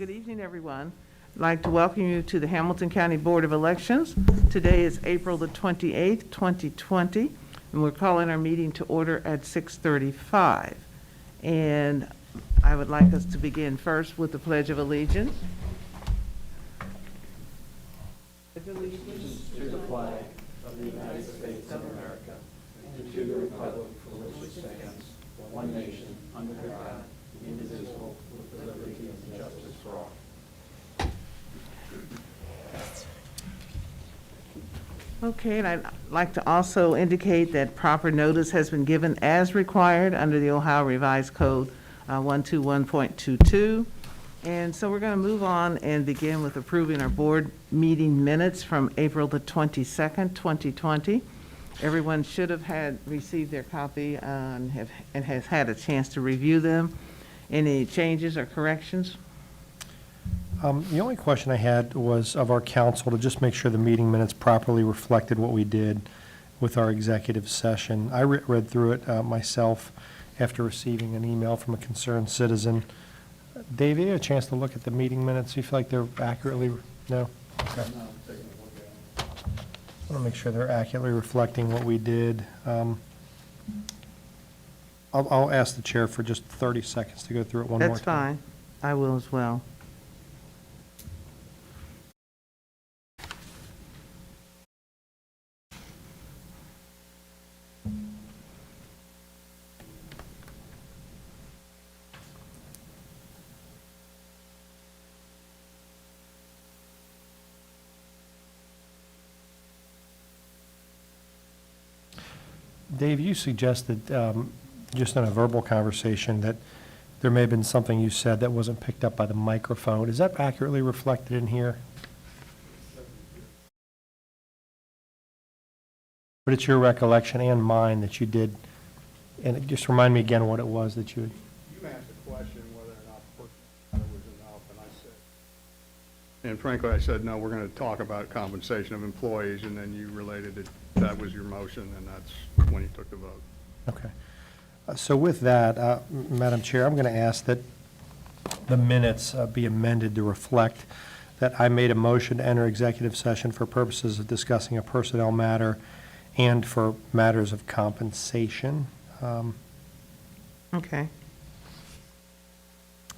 Good evening, everyone. I'd like to welcome you to the Hamilton County Board of Elections. Today is April the 28th, 2020, and we're calling our meeting to order at 6:35. And I would like us to begin first with the Pledge of Allegiance. Pledge allegiance To the flag of the United States of America and to the republic for which it stands, one nation, under God, indivisible, with liberty and justice for all. Okay, and I'd like to also indicate that proper notice has been given as required under the Ohio Revised Code 121.22. And so we're going to move on and begin with approving our board meeting minutes from April the 22nd, 2020. Everyone should have received their copy and has had a chance to review them. Any changes or corrections? The only question I had was of our council to just make sure the meeting minutes properly reflected what we did with our executive session. I read through it myself after receiving an email from a concerned citizen. Dave, you had a chance to look at the meeting minutes? You feel like they're accurately, no? Okay. I want to make sure they're accurately reflecting what we did. I'll ask the chair for just 30 seconds to go through it one more time. That's fine. I will as well. Dave, you suggested, just in a verbal conversation, that there may have been something you said that wasn't picked up by the microphone. Is that accurately reflected in here? But it's your recollection and mine that you did, and just remind me again what it was that you had. You asked a question whether or not personnel was enough, and I said, and frankly, I said, no, we're going to talk about compensation of employees, and then you related it, that was your motion, and that's when you took the vote. Okay. So with that, Madam Chair, I'm going to ask that the minutes be amended to reflect that I made a motion to enter executive session for purposes of discussing a personnel matter and for matters of compensation. Okay.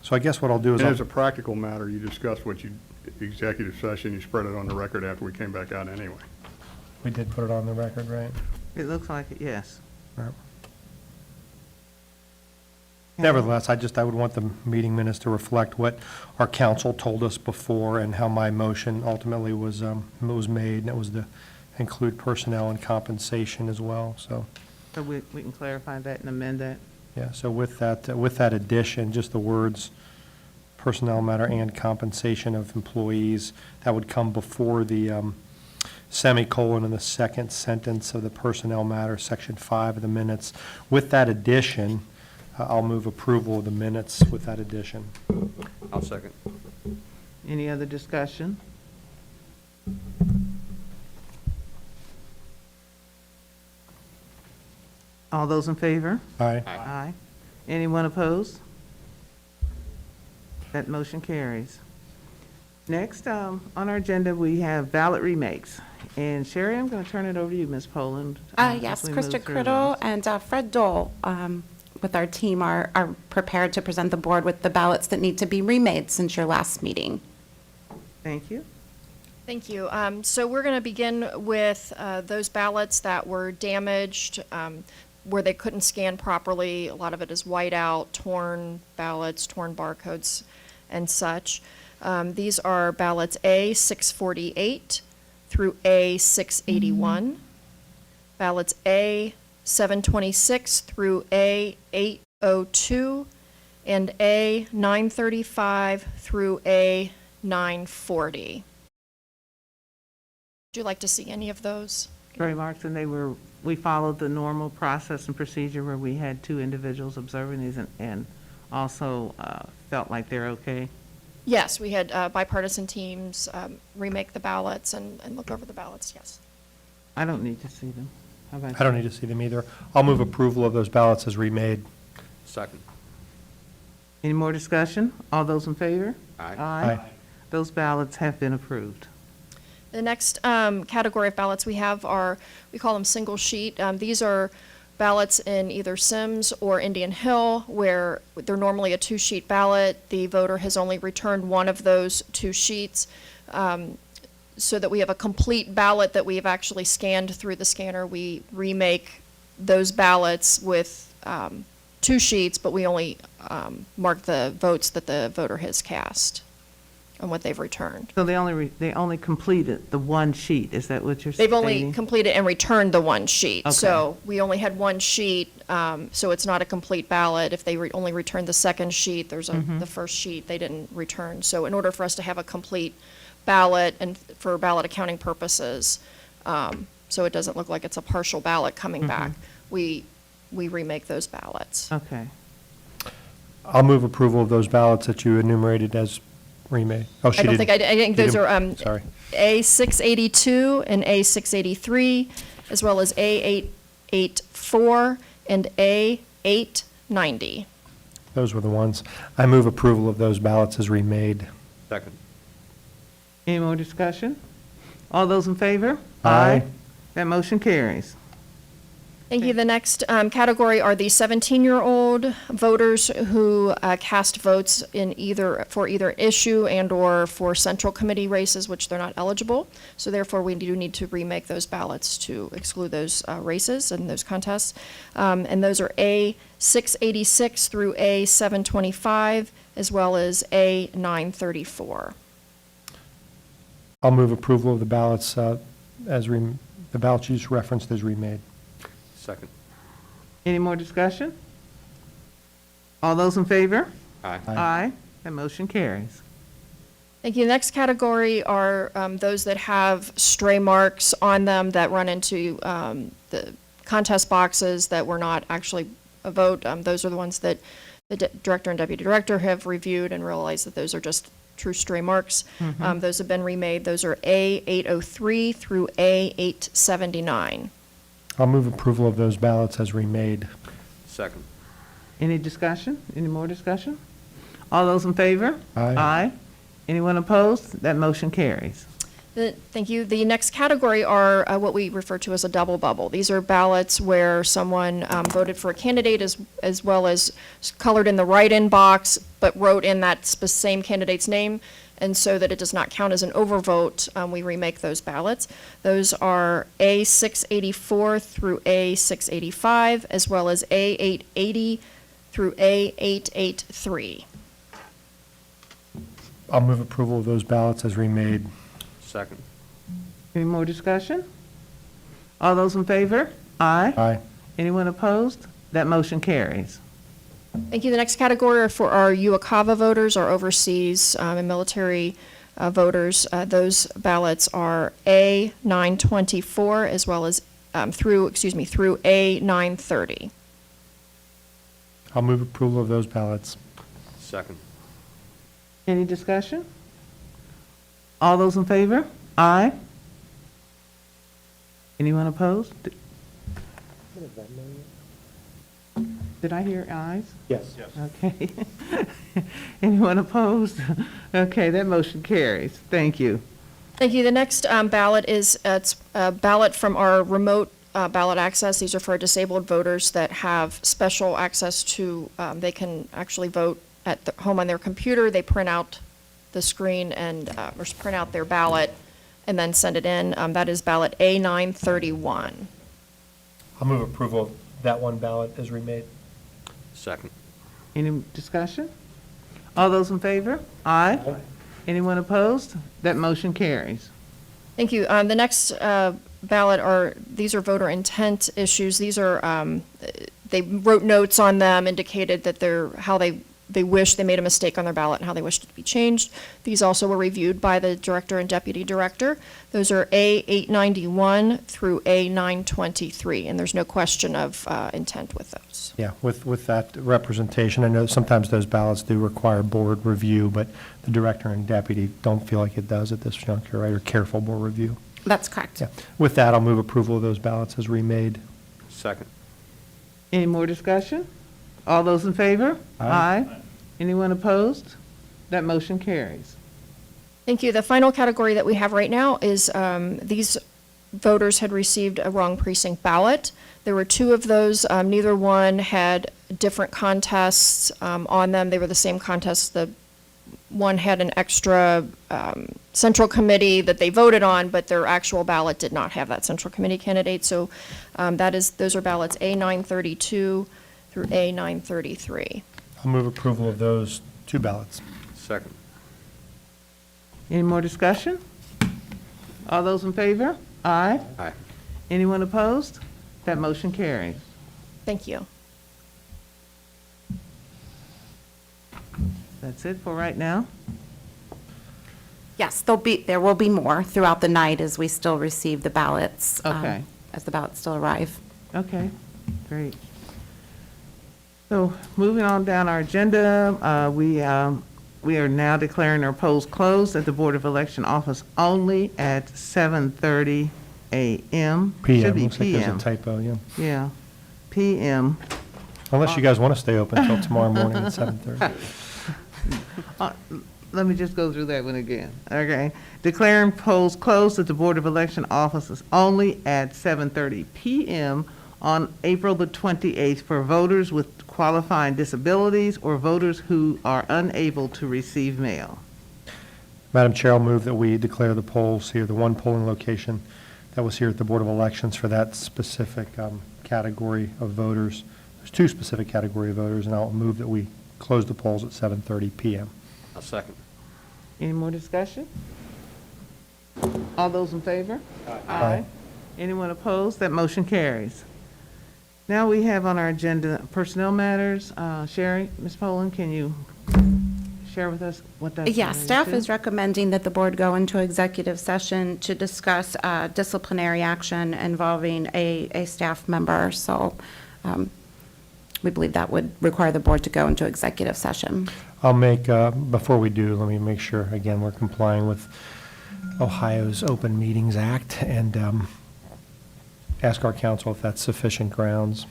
So I guess what I'll do is And as a practical matter, you discussed what you, executive session, you spread it on the record after we came back out anyway. we did put it on the record, right? It looks like it, yes. Right. Nevertheless, I would want the meeting minutes to reflect what our council told us before and how my motion ultimately was made, and it was to include personnel and compensation as well, so. So we can clarify that and amend that. Yeah, so with that addition, just the words personnel matter and compensation of employees, that would come before the semicolon in the second sentence of the personnel matter, section 5 of the minutes. With that addition, I'll move approval of the minutes with that addition. I'll second. Any other discussion? All those in favor? Aye. Aye. Anyone opposed? That motion carries. Next, on our agenda, we have ballot remakes. And Sherry, I'm going to turn it over to you, Ms. Poland. Yes, as we move Krista through Criddle those. and Fred Dole with our team are prepared to present the board with the ballots that need to be remade since your last meeting. Thank you. Thank you. So we're going to begin with those ballots that were damaged, where they couldn't scan properly. A lot of it is white out, torn ballots, torn barcodes, and such. These are ballots A648 through A681, ballots A726 through A802, and A935 through A940. Would you like to see any of those? Gray marks, and we followed the normal process and procedure where we had two individuals observing these and also felt like they're okay. Yes, we had bipartisan teams remake the ballots and look over the ballots, yes. I don't need to see them. How about I don't need to see them either. I'll move approval of those ballots as remade. Second. Any more discussion? All those in favor? Aye. Aye. Those ballots have been approved. The next category of ballots we have are, we call them single sheet. These are ballots in either Sims or Indian Hill, where they're normally a two-sheet ballot. The voter has only returned one of those two sheets, so that we have a complete ballot that we have actually scanned through the scanner. We remake those ballots with two sheets, but we only mark the votes that the voter has cast and what they've returned. So they only completed the one sheet, is that what you're They've stating? only completed and returned the one sheet. Okay. So we only had one sheet, so it's not a complete ballot. If they only returned the second sheet, there's the first sheet they didn't return. So in order for us to have a complete ballot and for ballot accounting purposes, so it doesn't look like it's a partial ballot coming back, we remake those ballots. Okay. I'll move approval of those ballots that you enumerated as remade. Oh, she I don't didn't. think, I think those You are didn't- Sorry. A682 and A683, as well as A884 and A890. Those were the ones. I move approval of those ballots as remade. Second. Any more discussion? All those in favor? Aye. That motion carries. Thank you. The next category are the 17-year-old voters who cast votes in for either issue and/or for central committee races, which they're not eligible. So therefore, we do need to remake those ballots to exclude those races and those contests. And those are A686 through A725, as well as A934. I'll move approval of the ballots the ballots you just referenced as remade. Second. Any more discussion? All those in favor? Aye. Aye. That motion carries. Thank you. The next category are those that have stray marks on them that run into the contest boxes that were not actually a vote. Those are the ones that the director and deputy director have reviewed and realized that those are just true stray marks. Those have been remade. Those are A803 through A879. I'll move approval of those ballots as remade. Second. Any discussion? Any more discussion? All those in favor? Aye. Aye. Anyone opposed? That motion carries. Thank you. The next category are what we refer to as a double bubble. These are ballots where someone voted for a candidate as well as colored in the write-in box, but wrote in that same candidate's name, and so that it does not count as an overvote, we remake those ballots. Those are A684 through A685, as well as A880 through A883. I'll move approval of those ballots as remade. Second. Any more discussion? All those in favor? Aye. Aye. Anyone opposed? That motion carries. Thank you. The next category are for our UOCAVA voters, our overseas and military voters. Those ballots are A924 as well as through A930. I'll move approval of those ballots. Second. Any discussion? All those in favor? Aye. Anyone opposed? Did I hear ayes? Yes. Okay. Anyone opposed? Okay, that motion carries. Thank you. Thank you. The next ballot is it's a ballot from our remote ballot access. These are for disabled voters that have special access to, they can actually vote at home on their computer. They print out the screen and, or print out their ballot and then send it in. That is ballot A931. I'll move approval of that one ballot as remade. Second. Any discussion? All those in favor? Aye. Anyone opposed? That motion carries. Thank you. The next ballot these are voter intent issues. These are, they wrote notes on them, indicated that how they wish they made a mistake on their ballot and how they wished it to be changed. These also were reviewed by the director and deputy director. Those are A891 through A923, and there's no question of intent with those. Yeah, with that representation, I know sometimes those ballots do require board review, but the director and deputy don't feel like it does at this juncture, right, or careful board review. That's correct. Yeah. With that, I'll move approval of those ballots as remade. Second. Any more discussion? All those in favor? Aye. Anyone opposed? That motion carries. Thank you. The final category that we have right now is these voters had received a wrong precinct ballot. There were two of those. Neither one had different contests on them. They were the same contests. The one had an extra central committee that they voted on, but their actual ballot did not have that central committee candidate. So those are ballots A932 through A933. I'll move approval of those two ballots. Second. Any more discussion? All those in favor? Aye. Aye. Anyone opposed? That motion carries. Thank you. That's it for right now. Yes, there will be more throughout the night as we still receive the ballots. Okay. As the ballots still arrive. Okay, great. So moving on down our agenda, we are now declaring our polls closed at the Board of Election office only at 7:30 a.m. Should PM, be looks like there's a p.m. typo, yeah. Yeah, p.m. Unless you guys want to stay open until tomorrow morning at 7:30. Let me just go through that one again, okay? Declaring polls closed at the Board of Election offices only at 7:30 p.m. on April the 28th for voters with qualifying disabilities or voters who are unable to receive mail. Madam Chair, I'll move that we declare the polls here, the one polling location that was here at the Board of Elections for that specific category of voters. There's two specific category of voters, and I'll move that we close the polls at 7:30 p.m. I'll second. Any more discussion? All those in favor? Aye. Anyone opposed? That motion carries. Now we have on our agenda personnel matters. Sherry, Ms. Poland, can you share with us what that's? Yes, related staff to? is recommending that the board go into executive session to discuss disciplinary action involving a staff member. So we believe that would require the board to go into executive session. I'll make, before we do, let me make sure, again, we're complying with Ohio's Open Meetings Act and ask our counsel if that's sufficient grounds.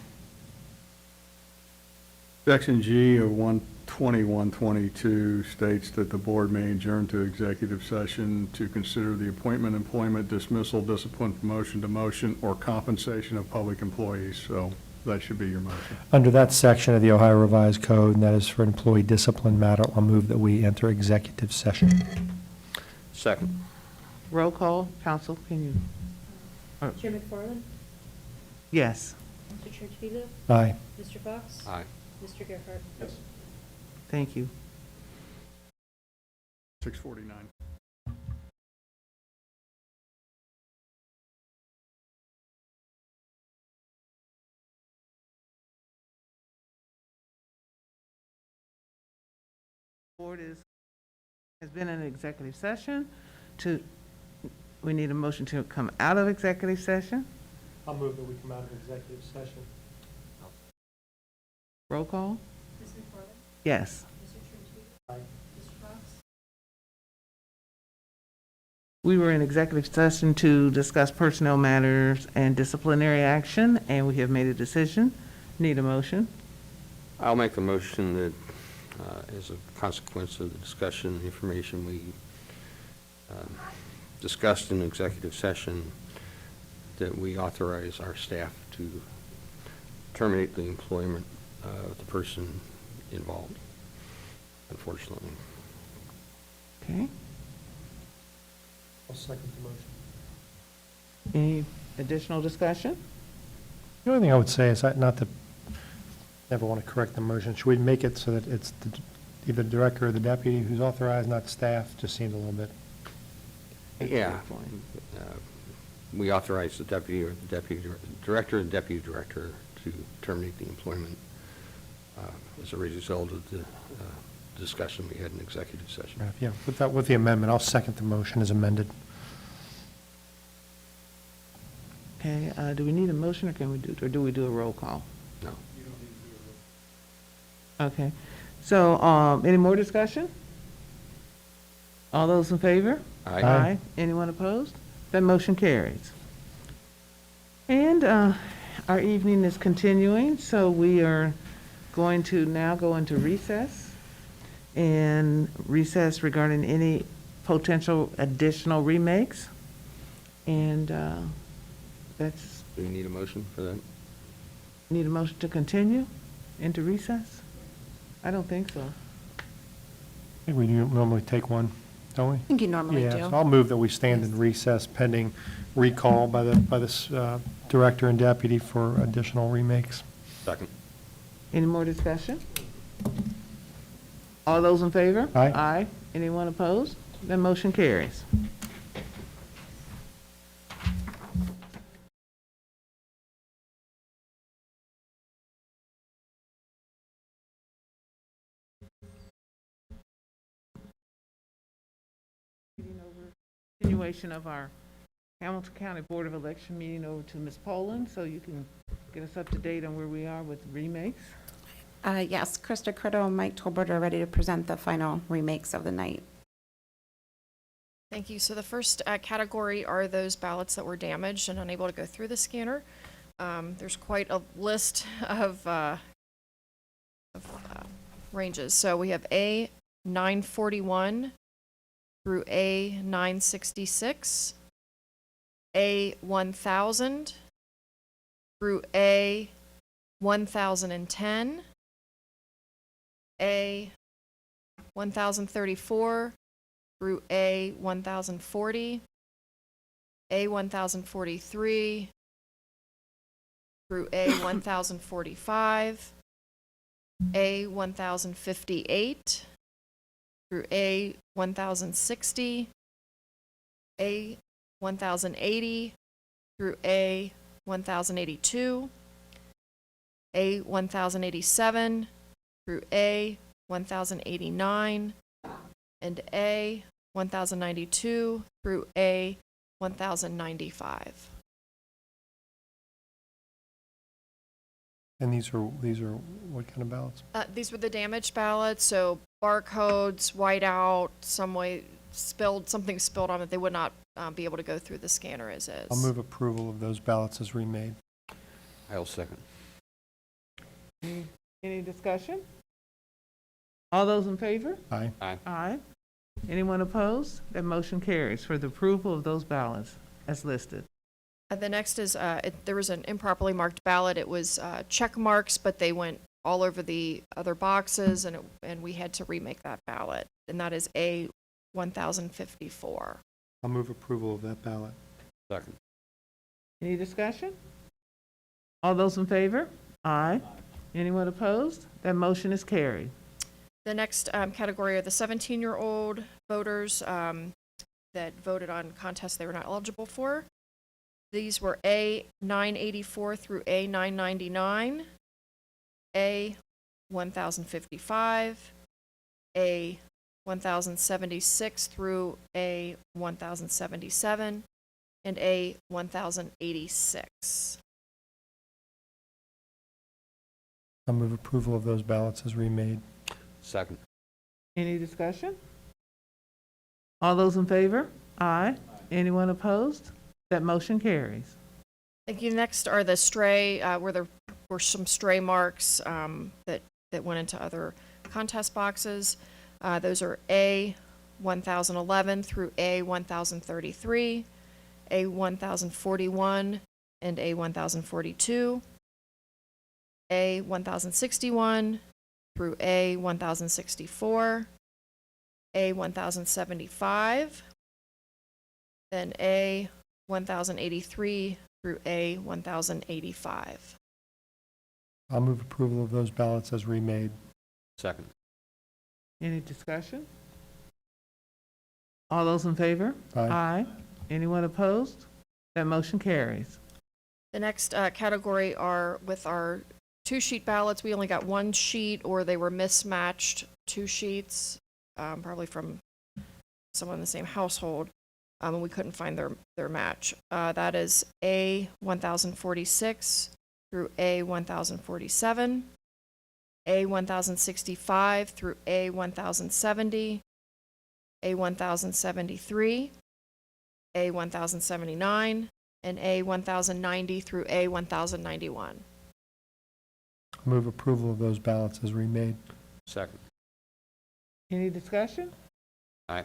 Section G of 12122 states that the board may adjourn to executive session to consider the appointment, employment, dismissal, discipline, promotion, demotion, or compensation of public employees. So that should be your motion. Under that section of the Ohio Revised Code, and that is for employee discipline matter, I'll move that we enter executive session. Second. Roll call, counsel, can you? Chair McFarland? Yes, Mr. Churchfield? Aye. Mr. Fox? Aye. Mr. Gerhart? Yes. thank you. 6:49. Board has been in executive session we need a motion to come out of executive session. I'll move that we come out of executive session. Roll call? Ms. McFarland? Yes. Mr. Churchfield? Aye. Mr. Fox? We were in executive session to discuss personnel matters and disciplinary action, and we have made a decision. Need a motion? I'll make the motion that as a consequence of the discussion, information we discussed in executive session, that we authorize our staff to terminate the employment of the person involved, unfortunately. Okay. I'll second the motion. Any additional discussion? The only thing I would say is, not to, never want to correct the motion, should we make it so that it's either the director or the deputy who's authorized, not staff? Just seems a little bit. Yeah. We authorize the deputy or the deputy director and deputy director to terminate the employment as a result of the discussion we had in executive session. Yeah, with the amendment, I'll second the motion as amended. Okay, do we need a motion, or do we do a roll call? No. Okay, so, any more discussion? All those in favor? Aye. Anyone opposed? That motion carries. And our evening is continuing, so we are going to now go into recess and recess regarding any potential additional remakes. And that's, Do we need a motion for that? need a motion to continue into recess? I don't think so. I think we normally take one, don't we? I think you normally Yeah, do. so I'll move that we stand in recess pending recall by the director and deputy for additional remakes. Second. Any more discussion? All those in favor? Aye. Aye. Anyone opposed? Then motion carries. Continuation of our Hamilton County Board of Election meeting over to Ms. Poland, so you can get us up to date on where we are with remakes. Yes, Krista Critter and Mike Tolbert are ready to present the final remakes of the night. Thank you. So the first category are those ballots that were damaged and unable to go through the scanner. There's quite a list of ranges. So we have A 941 through A 966, A 1000 through A 1010, A 1034 through A 1040, A 1043 through A 1045, A 1058 through A 1060, A 1080 through A 1082, A 1087 through A 1089, and A 1092 through A 1095. And these are what kind of ballots? These were the damaged ballots, so barcodes, whiteout, something spilled on it. They would not be able to go through the scanner as is. I'll move approval of those ballots as remade. I'll second. Any discussion? All those in favor? Aye. Aye. Aye. Anyone opposed? That motion carries for the approval of those ballots as listed. The next is, there was an improperly marked ballot. It was check marks, but they went all over the other boxes, and we had to remake that ballot. And that is A 1054. I'll move approval of that ballot. Second. Any discussion? All those in favor? Aye. Anyone opposed? That motion is carried. The next category are the 17-year-old voters that voted on contests they were not eligible for. These were A 984 through A 999, A 1055, A 1076 through A 1077, and A 1086. I'll move approval of those ballots as remade. Second. Any discussion? All those in favor? Aye. Anyone opposed? That motion carries. Thank you. Next are the stray, where there were some stray marks that went into other contest boxes. Those are A 1011 through A 1033, A 1041, and A 1042, A 1061 through A 1064, A 1075, then A 1083 through A 1085. I'll move approval of those ballots as remade. Second. Any discussion? All those in favor? Aye. Anyone opposed? That motion carries. The next category are with our two-sheet ballots. We only got one sheet, or they were mismatched two sheets, probably from someone in the same household, and we couldn't find their match. That is A 1046 through A 1047, A 1065 through A 1070, A 1073, A 1079, and A 1090 through A 1091. I'll move approval of those ballots as remade. Second. Any discussion? Aye.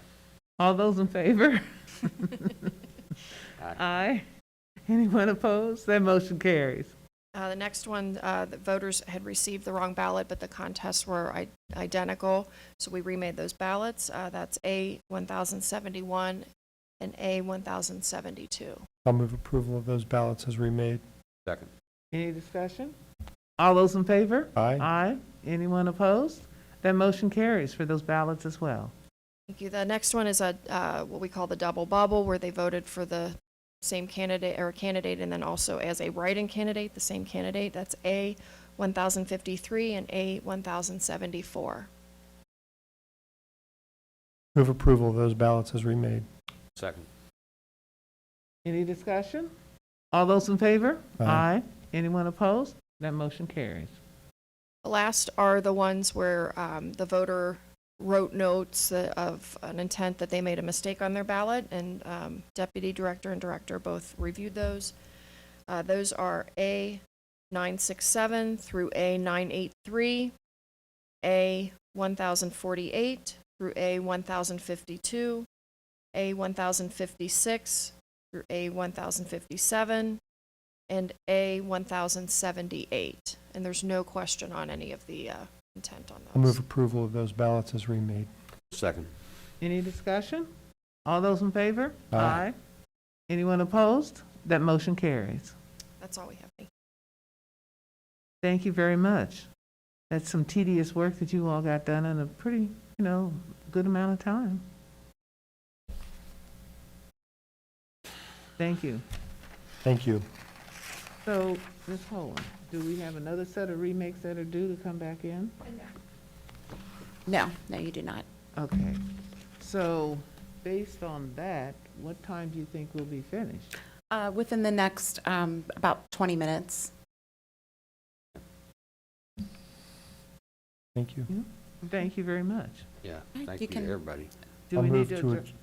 All those in favor? Aye. Aye. Anyone opposed? That motion carries. The next one, the voters had received the wrong ballot, but the contests were identical, so we remade those ballots. That's A 1071 and A 1072. I'll move approval of those ballots as remade. Second. Any discussion? All those in favor? Aye. Aye. Anyone opposed? That motion carries for those ballots as well. Thank you. The next one is what we call the double bubble, where they voted for the same candidate and then also as a write-in candidate, the same candidate. That's A 1053 and A 1074. Move approval of those ballots as remade. Second. Any discussion? All those in favor? Aye. Anyone opposed? That motion carries. The last are the ones where the voter wrote notes of an intent that they made a mistake on their ballot, and deputy director and director both reviewed those. Those are A 967 through A 983, A 1048 through A 1052, A 1056 through A 1057, and A 1078. And there's no question on any of the intent on I'll move those. approval of those ballots as remade. Second. Any discussion? All those in favor? Aye. Anyone opposed? That motion carries. That's all we have. Thank you very much. That's some tedious work that you all got done in a pretty, good amount of time. Thank you. Thank you. So, Ms. Holland, do we have another set of remakes that are due to come back in? No, you do not. Okay. So, based on that, what time do you think we'll be finished? Within the next about 20 minutes. Thank you. Thank you very much. Yeah, Right, thank you you can- to everybody. Do I'll we need move to to adjourn?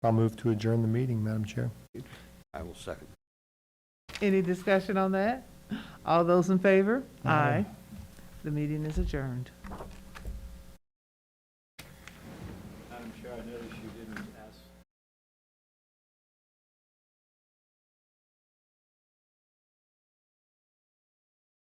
I'll move to adjourn the meeting, Madam Chair. I will second. Any discussion on that? All those in favor? Aye. The meeting is adjourned. Madam Chair, I noticed you